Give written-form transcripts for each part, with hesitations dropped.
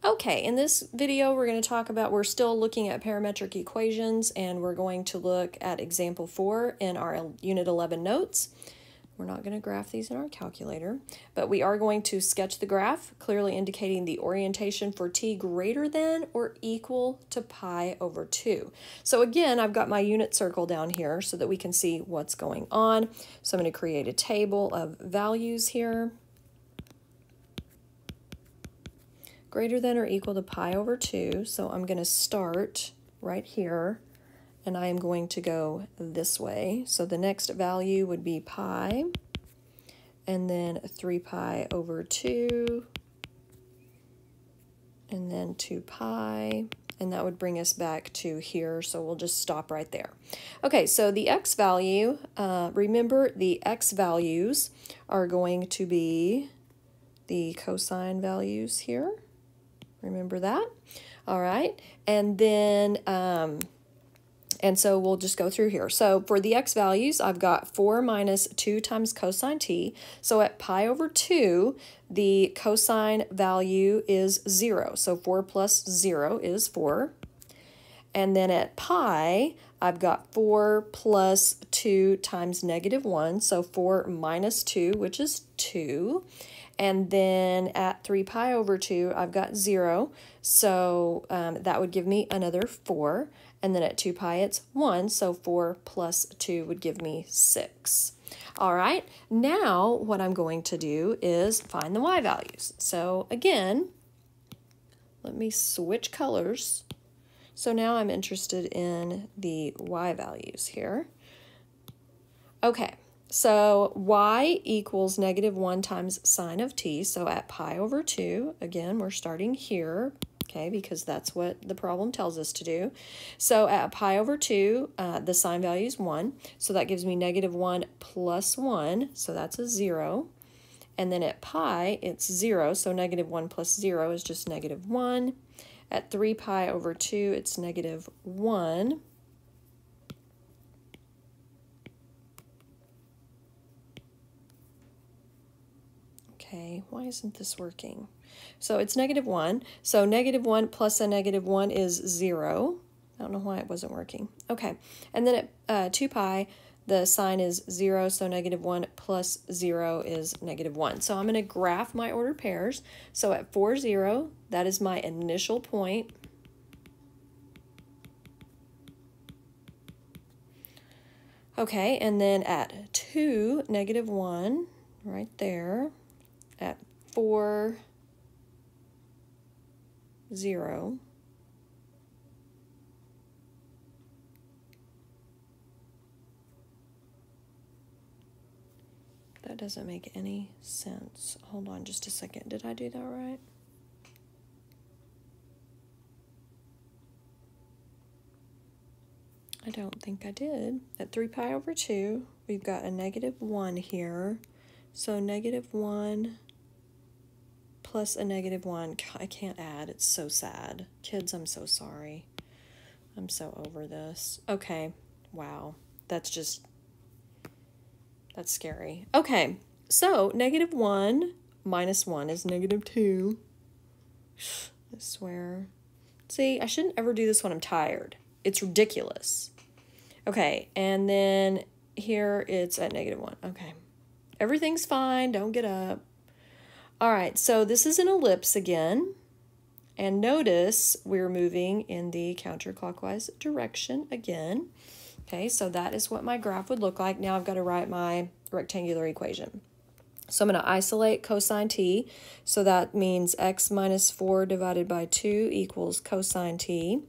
Okay, in this video we're going to talk about, we're still looking at parametric equations, and we're going to look at example 4 in our Unit 11 notes. We're not going to graph these in our calculator, but we are going to sketch the graph, clearly indicating the orientation for t greater than or equal to pi over 2. So again, I've got my unit circle down here so that we can see what's going on. So I'm going to create a table of values here. Greater than or equal to pi over 2. So I'm going to start right here, and I am going to go this way. So the next value would be pi, and then 3 pi over 2, and then 2 pi, and that would bring us back to here, so we'll just stop right there. Okay, so the x value, remember the x values are going to be the cosine values here. Remember that? All right, and then and so we'll just go through here. So for the x values, I've got 4 minus 2 times cosine t. So at pi over 2, the cosine value is 0. So 4 plus 0 is 4. And then at pi, I've got 4 plus 2 times negative 1. So 4 minus 2, which is 2. And then at 3 pi over 2, I've got 0. So that would give me another 4. And then at 2 pi, it's 1. So 4 plus 2 would give me 6. All right, now what I'm going to do is find the y values. So again, let me switch colors. So now I'm interested in the y values here. Okay. So y equals negative 1 times sine of t. So at pi over 2, again, we're starting here, okay, because that's what the problem tells us to do. So at pi over 2, the sine value is 1. So that gives me negative 1 plus 1. So that's a 0. And then at pi, it's 0. So negative 1 plus 0 is just negative 1. At 3 pi over 2, it's negative 1. Okay, why isn't this working? So it's negative 1. So negative 1 plus a negative 1 is 0. I don't know why it wasn't working. Okay, and then at 2 pi, the sign is 0, so negative 1 plus 0 is negative 1. So I'm going to graph my ordered pairs. So at 4, 0, that is my initial point. Okay, and then at 2, negative 1, right there. At 4, 0. That doesn't make any sense. Hold on just a second. Did I do that right? I don't think I did. At 3 pi over 2, we've got a negative 1 here. So negative 1 plus a negative 1. I can't add. It's so sad. Kids, I'm so sorry. I'm so over this. Okay. Wow. That's scary. Okay. So negative 1 minus 1 is negative 2. I swear. See, I shouldn't ever do this when I'm tired. It's ridiculous. Okay. And then here it's at negative 1. Okay. Everything's fine. Don't get up. All right, so this is an ellipse again, and notice we're moving in the counterclockwise direction again. Okay, so that is what my graph would look like. Now I've got to write my rectangular equation. So I'm going to isolate cosine t, so that means x minus 4 divided by 2 equals cosine t,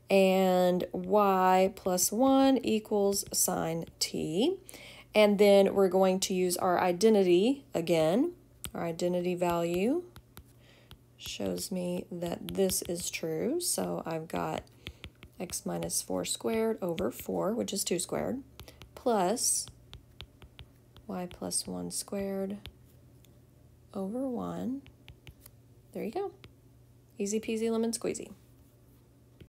and y plus 1 equals sine t. And then we're going to use our identity again. Our identity value shows me that this is true. So I've got x minus 4 squared over 4, which is 2 squared, plus y plus 1 squared over 1. There you go. Easy peasy lemon squeezy.